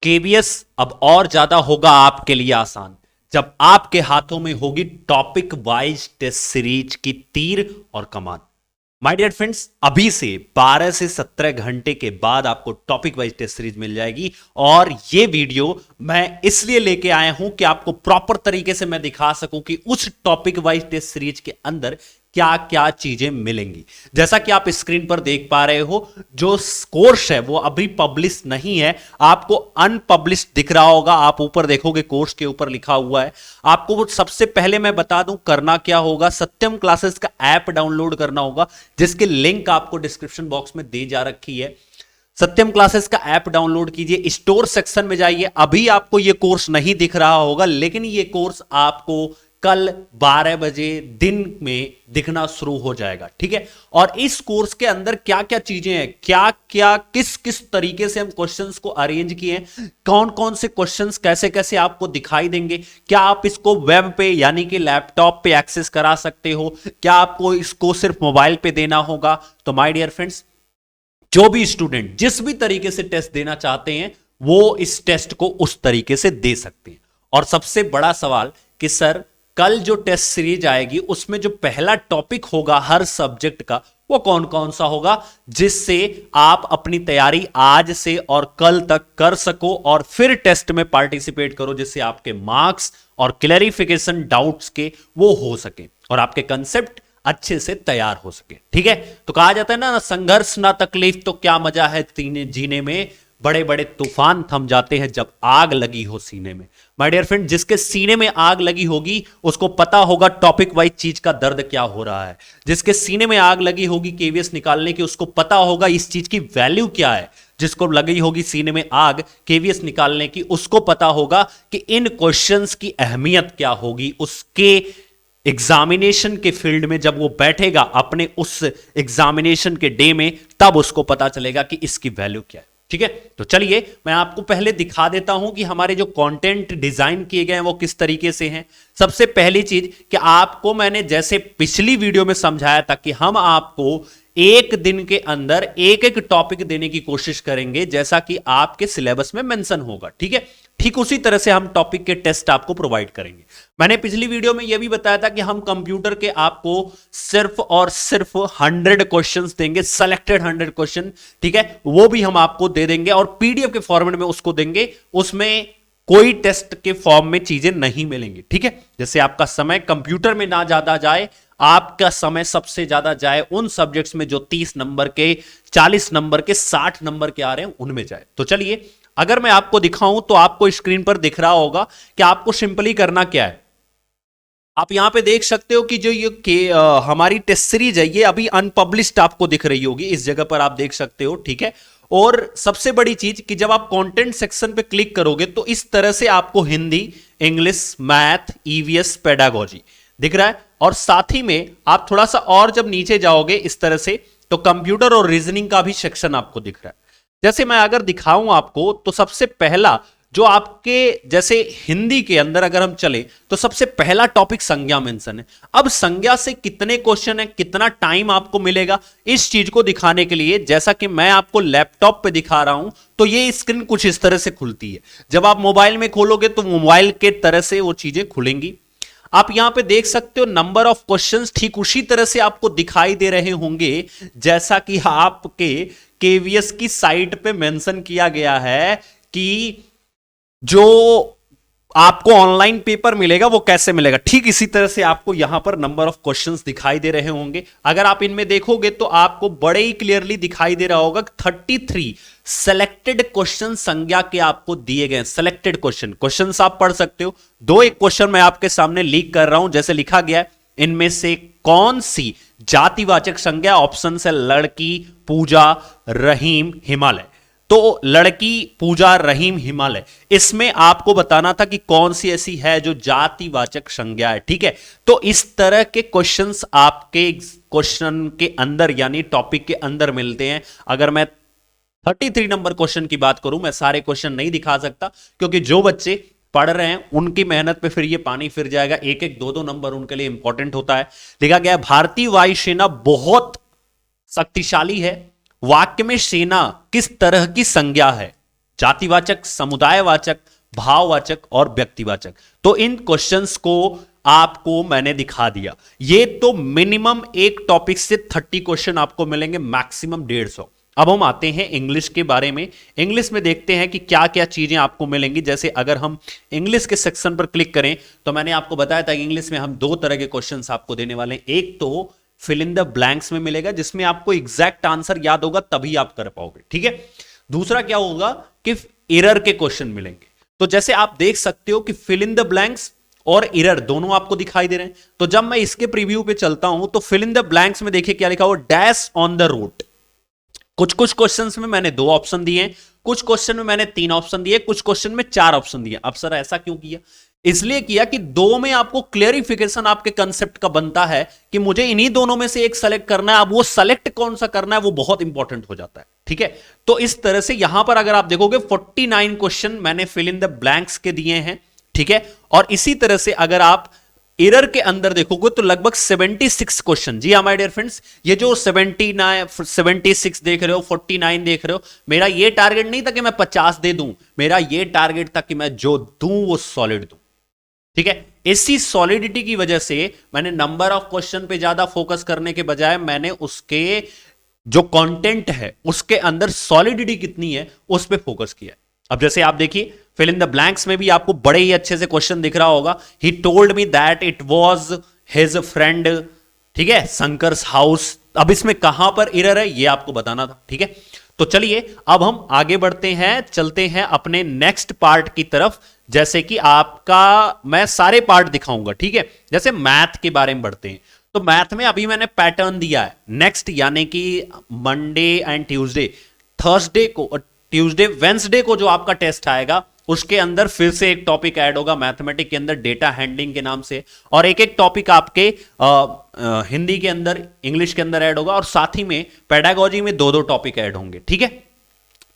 KVS अब और ज्यादा होगा आपके लिए आसान जब आपके हाथों में होगी टॉपिक वाइज टेस्ट सीरीज की तीर और कमान। माय डियर फ्रेंड्स, अभी से 12 से 17 घंटे के बाद आपको टॉपिक वाइज टेस्ट सीरीज मिल जाएगी। और ये वीडियो मैं इसलिए लेके आया हूं कि आपको प्रॉपर तरीके से मैं दिखा सकूं कि उस टॉपिक वाइज टेस्ट सीरीज के अंदर क्या क्या चीजें मिलेंगी। जैसा कि आप स्क्रीन पर देख पा रहे हो, जो कोर्स है वो अभी पब्लिश नहीं है, आपको अनपब्लिश्ड दिख रहा होगा। आप ऊपर देखोगे कोर्स के ऊपर लिखा हुआ है। आपको वो सबसे पहले मैं बता दूं करना क्या होगा, सत्यम क्लासेस का ऐप डाउनलोड करना होगा, जिसकी लिंक आपको डिस्क्रिप्शन बॉक्स में दी जा रखी है। सत्यम क्लासेस का ऐप डाउनलोड कीजिए, स्टोर सेक्शन में जाइए। अभी आपको यह कोर्स नहीं दिख रहा होगा, लेकिन यह कोर्स आपको कल 12 बजे दिन में दिखना शुरू हो जाएगा, ठीक है। और इस कोर्स के अंदर क्या क्या चीजें हैं, क्या क्या किस किस तरीके से हम क्वेश्चंस को अरेंज किए हैं, कौन कौन से क्वेश्चंस कैसे कैसे आपको दिखाई देंगे, क्या आप इसको वेब पे यानी कि लैपटॉप पे एक्सेस करा सकते हो, क्या आपको इसको सिर्फ मोबाइल पे देना होगा। तो माय डियर फ्रेंड्स, जो भी स्टूडेंट जिस भी तरीके से टेस्ट देना चाहते हैं वो इस टेस्ट को उस तरीके से दे सकते हैं। और सबसे बड़ा सवाल कि सर कल जो टेस्ट सीरीज आएगी उसमें जो पहला टॉपिक होगा हर सब्जेक्ट का वो कौन कौन सा होगा, जिससे आप अपनी तैयारी आज से और कल तक कर सको और फिर टेस्ट में पार्टिसिपेट करो, जिससे आपके मार्क्स और क्लैरिफिकेशन डाउट्स के वो हो सके और आपके कंसेप्ट अच्छे से तैयार हो सके, ठीक है। तो कहा जाता है ना, संघर्ष ना तकलीफ तो क्या मजा है जीने में, बड़े बड़े तूफान थम जाते हैं जब आग लगी हो सीने में। माय डियर फ्रेंड, जिसके सीने में आग लगी होगी उसको पता होगा टॉपिक वाइज चीज का दर्द क्या हो रहा है। जिसके सीने में आग लगी होगी केवीएस निकालने की, उसको पता होगा इस चीज की वैल्यू क्या है। जिसको लगी होगी सीने में आग केवीएस निकालने की, उसको पता होगा कि इन क्वेश्चंस की अहमियत क्या होगी। उसके एग्जामिनेशन के फील्ड में जब वो बैठेगा अपने उस एग्जामिनेशन के डे में, तब उसको पता चलेगा कि इसकी वैल्यू क्या है, ठीक है। तो चलिए मैं आपको पहले दिखा देता हूं कि हमारे जो कंटेंट डिजाइन किए गए हैं वो किस तरीके से हैं। सबसे पहली चीज कि आपको मैंने जैसे पिछली वीडियो में समझाया था कि हम आपको एक दिन के अंदर एक एक टॉपिक देने की कोशिश करेंगे, जैसा कि आपके सिलेबस में मेंशन होगा, ठीक है। ठीक उसी तरह से हम टॉपिक के टेस्ट आपको प्रोवाइड करेंगे। मैंने पिछली वीडियो में यह भी बताया था कि हम कंप्यूटर के आपको सिर्फ और सिर्फ 100 क्वेश्चंस देंगे, सेलेक्टेड 100 क्वेश्चन, ठीक है। वो भी हम आपको दे देंगे और पीडीएफ के फॉर्मेट में उसको देंगे। उसमें कोई टेस्ट के फॉर्म में चीजें नहीं मिलेंगी, ठीक है। जैसे आपका समय कंप्यूटर में ना ज्यादा जाए, आपका समय सबसे ज्यादा जाए उन सब्जेक्ट्स में जो 30 नंबर के, 40 नंबर के, 60 नंबर के आ रहे हैं उनमें जाए। तो चलिए अगर मैं आपको दिखाऊं तो आपको स्क्रीन पर दिख रहा होगा कि आपको सिंपली करना क्या है। आप यहां पे देख सकते हो कि जो ये हमारी टेस्ट सीरीज है ये अभी अनपब्लिश्ड आपको दिख रही होगी, इस जगह पर आप देख सकते हो, ठीक है। और सबसे बड़ी चीज कि जब आप कंटेंट सेक्शन पे क्लिक करोगे तो इस तरह से आपको Hindi, English, math, EVS, pedagogy दिख रहा है। और साथ ही में आप थोड़ा सा और जब नीचे जाओगे इस तरह से तो कंप्यूटर और रीजनिंग का भी सेक्शन आपको दिख रहा है। जैसे मैं अगर दिखाऊं आपको तो सबसे पहला जो आपके जैसे हिंदी के अंदर अगर हम चले तो सबसे पहला टॉपिक संज्ञा मेंशन है। अब संज्ञा से कितने क्वेश्चन है, कितना टाइम आपको मिलेगा, इस चीज को दिखाने के लिए जैसा कि मैं आपको लैपटॉप पे दिखा रहा हूं तो ये स्क्रीन कुछ इस तरह से खुलती है। जब आप मोबाइल में खोलोगे तो मोबाइल के तरह से वो चीजें खुलेंगी। आप यहां पे देख सकते हो नंबर ऑफ क्वेश्चंस ठीक उसी तरह से आपको दिखाई दे रहे होंगे जैसा कि आपके केवीएस की साइट पे मेंशन किया गया है कि जो आपको ऑनलाइन पेपर मिलेगा वो कैसे मिलेगा। ठीक इसी तरह से आपको यहां पर नंबर ऑफ क्वेश्चंस दिखाई दे रहे होंगे। अगर आप इनमें देखोगे तो आपको बड़े ही क्लियरली दिखाई दे रहा होगा 33 सेलेक्टेड क्वेश्चन संज्ञा के आपको दिए गए। सेलेक्टेड क्वेश्चंस आप पढ़ सकते हो। दो एक क्वेश्चन मैं आपके सामने लीक कर रहा हूं, जैसे लिखा गया है इनमें से कौन सी जातिवाचक संज्ञा, ऑप्शन है लड़की, पूजा, रहीम, हिमालय। तो लड़की, पूजा, रहीम, हिमालय, इसमें आपको बताना था कि कौन सी ऐसी है जो जातिवाचक संज्ञा है, ठीक है। तो इस तरह के क्वेश्चंस आपके क्वेश्चन के अंदर यानी टॉपिक के अंदर मिलते हैं। अगर मैं 33 नंबर क्वेश्चन की बात करूं, मैं सारे क्वेश्चन नहीं दिखा सकता क्योंकि जो बच्चे पढ़ रहे हैं उनकी मेहनत पे फिर ये पानी फिर जाएगा। एक एक दो दो नंबर उनके लिए इंपॉर्टेंट होता है। लिखा गया भारतीय वायुसेना बहुत शक्तिशाली है, वाक्य में सेना किस तरह की संज्ञा है। जातिवाचक, समुदायवाचक, भाववाचक और व्यक्तिवाचक। तो इन क्वेश्चंस को आपको मैंने दिखा दिया। ये तो मिनिमम एक टॉपिक से 30 क्वेश्चन आपको मिलेंगे, मैक्सिमम 150। अब हम आते हैं इंग्लिश के बारे में। इंग्लिश में देखते हैं कि क्या क्या चीजें आपको मिलेंगी। जैसे अगर हम इंग्लिश के सेक्शन पर क्लिक करें तो मैंने आपको बताया था कि इंग्लिश में हम 2 तरह के क्वेश्चंस आपको देने वाले हैं। एक तो फिल इन द ब्लैंक्स में मिलेगा, जिसमें आपको एग्जैक्ट आंसर याद होगा तभी आप कर पाओगे, ठीक है। दूसरा क्या होगा कि एरर के क्वेश्चन मिलेंगे। तो जैसे आप देख सकते हो कि फिल इन द ब्लैंक्स और एरर दोनों आपको दिखाई दे रहे हैं। तो जब मैं इसके प्रीव्यू पे चलता हूं तो फिल इन द ब्लैंक्स में देखिए क्या लिखा हुआ, डैश ऑन द रूट। कुछ कुछ क्वेश्चंस में मैंने 2 ऑप्शन दिए हैं, कुछ क्वेश्चन में मैंने 3 ऑप्शन दिए, कुछ क्वेश्चन में 4 ऑप्शन दिए। अब सर ऐसा क्यों किया? इसलिए किया कि 2 में आपको क्लेरिफिकेशन आपके कंसेप्ट का बनता है कि मुझे इन्हीं दोनों में से एक सेलेक्ट करना है। अब वो सेलेक्ट कौन सा करना है वो बहुत इंपॉर्टेंट हो जाता है, ठीक है। तो इस तरह से यहां पर अगर आप देखोगे 49 क्वेश्चन मैंने फिल इन द ब्लैंक्स के दिए हैं, ठीक है। और इसी तरह से अगर आप एरर के अंदर देखोगे तो लगभग 76 क्वेश्चन। जी हाँ माय डियर फ्रेंड्स, ये जो 76 देख रहे हो, 49 देख रहे हो, मेरा ये टारगेट नहीं था कि मैं 50 दे दूं, मेरा ये टारगेट था कि मैं जो दूं वो सॉलिड दूं, ठीक है। इसी सॉलिडिटी की वजह से मैंने नंबर ऑफ क्वेश्चन पे ज्यादा फोकस करने के बजाय मैंने उसके जो कंटेंट है उसके अंदर सॉलिडिटी कितनी है उस पे फोकस किया। अब जैसे आप देखिए फिल इन द ब्लैंक्स में भी आपको बड़े ही अच्छे से क्वेश्चन दिख रहा होगा। He told me that it was his friend, ठीक है, शंकर्स हाउस। अब इसमें कहां पर एरर है ये आपको बताना था, ठीक है। तो चलिए अब हम आगे बढ़ते हैं, चलते हैं अपने नेक्स्ट पार्ट की तरफ। जैसे कि आपका मैं सारे पार्ट दिखाऊंगा, ठीक है। जैसे मैथ के बारे में बढ़ते हैं तो मैथ में अभी मैंने पैटर्न दिया है। नेक्स्ट यानी कि मंडे एंड ट्यूसडे, थर्सडे को, ट्यूसडे वेंसडे को जो आपका टेस्ट आएगा उसके अंदर फिर से एक टॉपिक ऐड होगा मैथमेटिक्स के अंदर, डेटा हैंडलिंग के नाम से। और एक एक टॉपिक आपके हिंदी के अंदर, इंग्लिश के अंदर ऐड होगा। और साथ ही में पेडागोजी में 2-2 टॉपिक ऐड होंगे, ठीक है।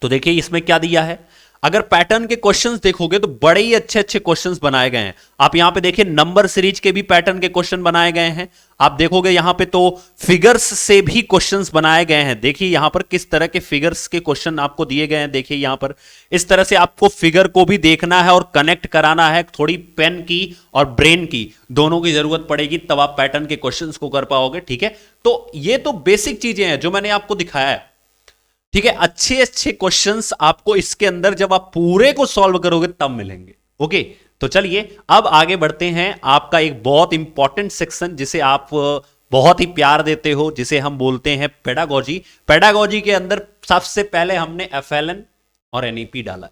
तो देखिए इसमें क्या दिया है। अगर पैटर्न के क्वेश्चंस देखोगे तो बड़े ही अच्छे अच्छे क्वेश्चंस बनाए गए हैं। आप यहां पे देखिए नंबर सीरीज के भी पैटर्न के क्वेश्चन बनाए गए हैं। आप देखोगे यहां पे तो फिगर्स से भी क्वेश्चंस बनाए गए हैं। देखिए यहां पर किस तरह के फिगर्स के क्वेश्चन आपको दिए गए हैं। देखिए यहां पर इस तरह से आपको फिगर को भी देखना है और कनेक्ट कराना है। थोड़ी पेन की और ब्रेन की दोनों की जरूरत पड़ेगी, तब आप पैटर्न के क्वेश्चंस को कर पाओगे, ठीक है। तो ये तो बेसिक चीजें हैं जो मैंने आपको दिखाया है, ठीक है। अच्छे अच्छे क्वेश्चंस आपको इसके अंदर जब आप पूरे को सॉल्व करोगे तब मिलेंगे, ओके। तो चलिए अब आगे बढ़ते हैं। आपका एक बहुत इंपॉर्टेंट सेक्शन जिसे आप बहुत ही प्यार देते हो, जिसे हम बोलते हैं पेडागोजी। पेडागोजी के अंदर सबसे पहले हमने एफएलएन और एनईपी डाला।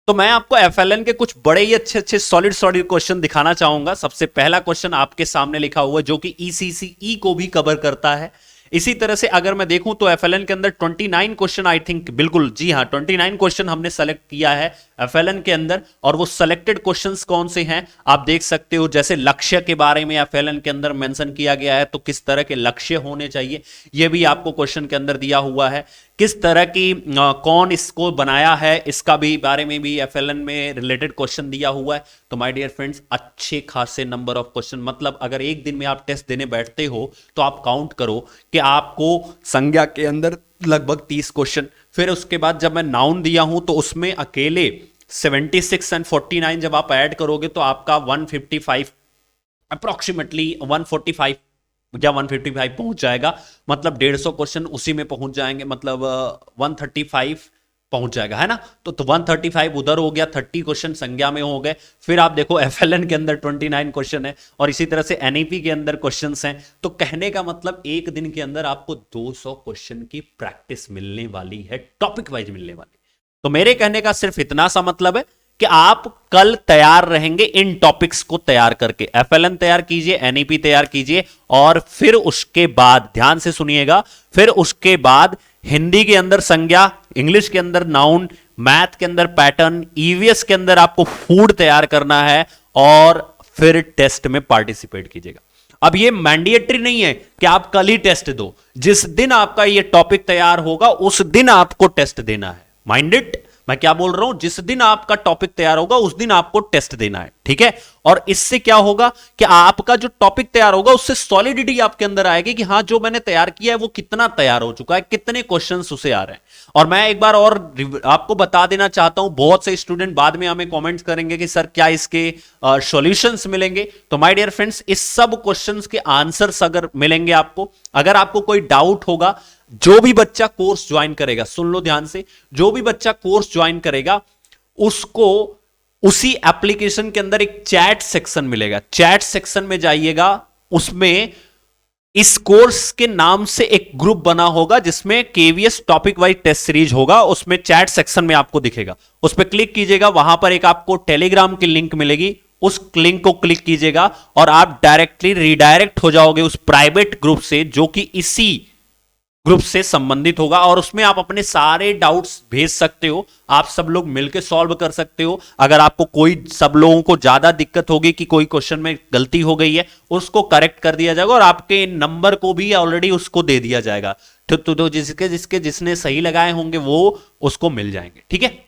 तो मैं आपको एफएलएन के कुछ बड़े ही अच्छे अच्छे सॉलिड क्वेश्चन दिखाना चाहूंगा। सबसे पहला क्वेश्चन आपके सामने लिखा हुआ है जो कि ईसीसीई को भी कवर करता है। इसी तरह से अगर मैं देखूं तो एफएलएन के अंदर 29 क्वेश्चन, आई थिंक, बिल्कुल जी हां 29 क्वेश्चन हमने सेलेक्ट किया है एफएलएन के अंदर। और वो सेलेक्टेड क्वेश्चंस कौन से हैं आप देख सकते हो। जैसे लक्ष्य के बारे में एफएलएन के अंदर मेंशन किया गया है, तो किस तरह के लक्ष्य होने चाहिए ये भी आपको क्वेश्चन के अंदर दिया हुआ है। किस तरह की कौन इसको बनाया है इसका भी बारे में भी एफएलएन में रिलेटेड क्वेश्चन दिया हुआ है। तो माय डियर फ्रेंड्स अच्छे खासे नंबर ऑफ क्वेश्चन, मतलब अगर एक दिन में आप टेस्ट देने बैठते हो तो आप काउंट करो कि आपको संज्ञा के अंदर लगभग 30 क्वेश्चन, फिर उसके बाद जब मैं नाउन दिया हूं तो उसमें अकेले 76 एंड 49 जब आप ऐड करोगे तो आपका 155 अप्रोक्सीमेटली 145 या 155 पहुंच जाएगा। मतलब 150 क्वेश्चन उसी में पहुंच जाएंगे, मतलब 135 पहुंच जाएगा, है ना। तो 135 उधर हो गया, 30 क्वेश्चन संज्ञा में हो गए। फिर आप देखो एफएलएन के अंदर 29 क्वेश्चन है और इसी तरह से एनईपी के अंदर क्वेश्चंस हैं। तो कहने का मतलब एक दिन के अंदर आपको 200 क्वेश्चन की प्रैक्टिस मिलने वाली है, टॉपिक वाइज मिलने वाली। तो मेरे कहने का सिर्फ इतना सा मतलब है कि आप कल तैयार रहेंगे इन टॉपिक्स को तैयार करके। एफएलएन तैयार कीजिए, एनईपी तैयार कीजिए और फिर उसके बाद ध्यान से सुनिएगा, फिर उसके बाद हिंदी के अंदर संज्ञा, इंग्लिश के अंदर नाउन, मैथ के अंदर पैटर्न, ईवीएस के अंदर आपको फूड तैयार करना है और फिर टेस्ट में पार्टिसिपेट कीजिएगा। अब ये मैंडेटरी नहीं है कि आप कल ही टेस्ट दो, जिस दिन आपका ये टॉपिक तैयार होगा उस दिन आपको टेस्ट देना है। माइंडेड, मैं क्या बोल रहा हूं, जिस दिन आपका टॉपिक तैयार होगा उस दिन आपको टेस्ट देना है, ठीक है। और इससे क्या होगा कि आपका जो टॉपिक तैयार होगा उससे सॉलिडिटी आपके अंदर आएगी कि हाँ जो मैंने तैयार किया है वो कितना तैयार हो चुका है, कितने क्वेश्चंस उसे आ रहे हैं। और मैं एक बार और आपको बता देना चाहता हूं, बहुत से स्टूडेंट बाद में हमें कमेंट्स करेंगे कि सर क्या इसके सॉल्यूशंस मिलेंगे। तो माय डियर फ्रेंड्स, इस सब क्वेश्चंस के आंसर्स अगर मिलेंगे आपको, अगर आपको कोई डाउट होगा, जो भी बच्चा कोर्स ज्वाइन करेगा, सुन लो ध्यान से, जो भी बच्चा कोर्स ज्वाइन करेगा उसको उसी एप्लीकेशन के अंदर एक चैट सेक्शन मिलेगा। चैट सेक्शन में जाइएगा, उसमें इस कोर्स के नाम से एक ग्रुप बना होगा जिसमें KVS topic wise test series होगा, उसमें चैट सेक्शन में आपको दिखेगा, उस पर क्लिक कीजिएगा, वहां पर एक आपको टेलीग्राम की लिंक मिलेगी, उस लिंक को क्लिक कीजिएगा और आप डायरेक्टली रिडायरेक्ट हो जाओगे उस प्राइवेट ग्रुप से जो कि इसी ग्रुप से संबंधित होगा, और उसमें आप अपने सारे डाउट्स भेज सकते हो, आप सब लोग मिलकर सॉल्व कर सकते हो। अगर आपको कोई, सब लोगों को ज्यादा दिक्कत होगी कि कोई क्वेश्चन में गलती हो गई है, उसको करेक्ट कर दिया जाएगा और आपके नंबर को भी ऑलरेडी उसको दे दिया जाएगा। तो जिसने सही लगाए होंगे वो उसको मिल जाएंगे, ठीक है,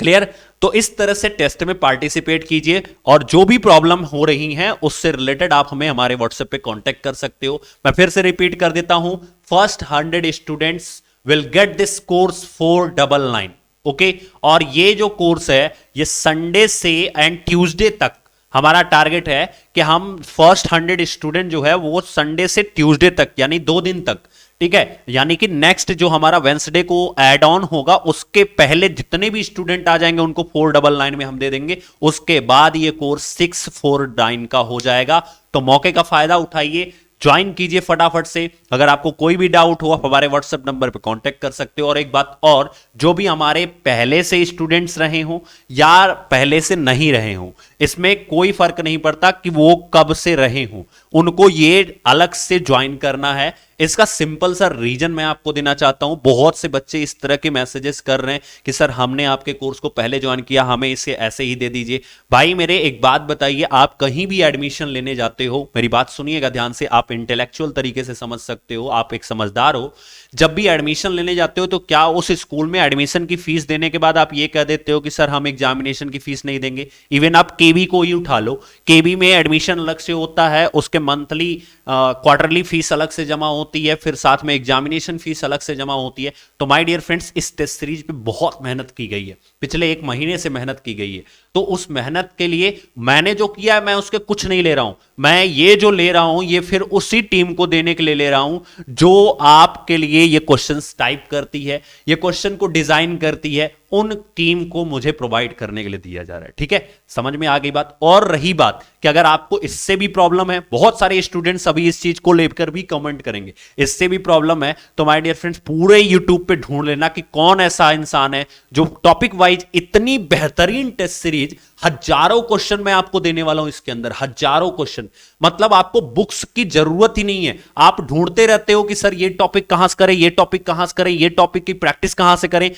क्लियर। तो इस तरह से टेस्ट में पार्टिसिपेट कीजिए, और जो भी प्रॉब्लम हो रही हैं उससे रिलेटेड आप हमें हमारे व्हाट्सएप पे कांटेक्ट कर सकते हो। मैं फिर से रिपीट कर देता हूं, first 100 students will get this course 499, okay. और ये जो कोर्स है ये संडे से एंड ट्यूसडे तक हमारा टारगेट है कि हम फर्स्ट 100 स्टूडेंट जो है वो संडे से ट्यूसडे तक, यानी 2 दिन तक, ठीक है, यानी कि नेक्स्ट जो हमारा वेंसडे को ऐड ऑन होगा उसके पहले जितने भी स्टूडेंट आ जाएंगे उनको 499 में हम दे देंगे। उसके बाद ये कोर्स 649 का हो जाएगा। तो मौके का फायदा उठाइए, ज्वाइन कीजिए फटाफट से। अगर आपको कोई भी डाउट हो आप हमारे व्हाट्सएप नंबर पे कांटेक्ट कर सकते हो। और एक बात और, जो भी हमारे पहले से स्टूडेंट्स रहे हों या पहले से नहीं रहे हों, इसमें कोई फर्क नहीं पड़ता कि वो कब से रहे हों, उनको ये अलग से ज्वाइन करना है। इसका सिंपल सा रीजन मैं आपको देना चाहता हूं, बहुत से बच्चे इस तरह के मैसेजेस कर रहे हैं कि सर हमने आपके कोर्स को पहले ज्वाइन किया, हमें इसे ऐसे ही दे दीजिए। भाई मेरे एक बात बताइए, आप कहीं भी एडमिशन लेने जाते हो, मेरी बात सुनिएगा ध्यान से, आप इंटेलेक्चुअल तरीके से समझ सकते हो, आप एक समझदार हो। जब भी एडमिशन लेने जाते हो तो क्या उस स्कूल में एडमिशन की फीस देने के बाद आप ये कह देते हो कि सर हम एग्जामिनेशन की फीस नहीं देंगे? इवन आप केवी को ही उठा लो, केवी में एडमिशन अलग से होता है, उसके मंथली क्वार्टरली फीस अलग से जमा होती है, फिर साथ में एग्जामिनेशन फीस अलग से जमा होती है। तो माय डियर फ्रेंड्स, इस टेस्ट सीरीज पे बहुत मेहनत की गई है, पिछले 1 महीने से मेहनत की गई है। तो उस मेहनत के लिए मैंने जो किया है मैं उसके कुछ नहीं ले रहा हूं, मैं ये जो ले रहा हूं ये फिर उसी टीम को देने के लिए ले रहा हूं जो आपके लिए ये क्वेश्चंस टाइप करती है, ये क्वेश्चन को डिजाइन करती है, उन टीम को मुझे प्रोवाइड करने के लिए दिया जा रहा है, ठीक है, समझ में आ गई बात। और रही बात कि अगर आपको इससे भी प्रॉब्लम है, बहुत सारे स्टूडेंट्स अभी इस चीज को लेकर भी कमेंट करेंगे, इससे भी प्रॉब्लम है, तो माय डियर फ्रेंड्स पूरे यूट्यूब पे ढूंढ लेना कि कौन ऐसा इंसान है जो टॉपिक वाइज इतनी बेहतरीन टेस्ट सीरीज, हजारों क्वेश्चन मैं आपको देने वाला हूं इसके अंदर, हजारों क्वेश्चन, मतलब आपको बुक्स की जरूरत ही नहीं है। आप ढूंढते रहते हो कि सर ये टॉपिक कहां से करें, ये टॉपिक कहां से करें, ये टॉपिक की प्रैक्टिस कहां से करें,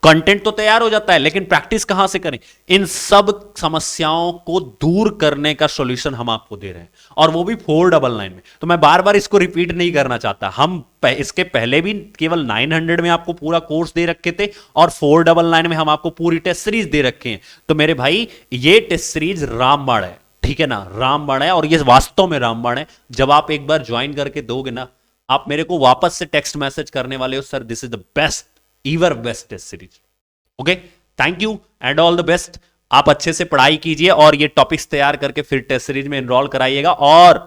कंटेंट तो तैयार हो जाता है लेकिन प्रैक्टिस कहां से करें। इन सब समस्याओं को दूर करने का सॉल्यूशन हम आपको दे रहे हैं, और वो भी 499 में। तो मैं बार बार इसको रिपीट नहीं करना चाहता, हम इसके पहले भी केवल 900 में आपको पूरा कोर्स दे रखे थे और 499 में हम आपको पूरी टेस्ट सीरीज दे रखे हैं। तो मेरे भाई ये टेस्ट सीरीज रामबाण है, ठीक है ना, रामबाण है, और ये वास्तव में रामबाण है। जब आप एक बार ज्वाइन करके दोगे ना, आप मेरे को वापस से टेक्स्ट मैसेज करने वाले हो, sir this is the best ever best test series. Okay, thank you and all the best. आप अच्छे से पढ़ाई कीजिए और ये टॉपिक्स तैयार करके फिर टेस्ट सीरीज में एनरोल कराइएगा, और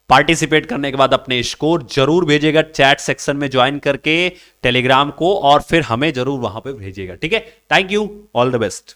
पार्टिसिपेट करने के बाद अपने स्कोर जरूर भेजिएगा चैट सेक्शन में ज्वाइन करके टेलीग्राम को, और फिर हमें जरूर वहां पे भेजिएगा, ठीक है। Thank you, all the best.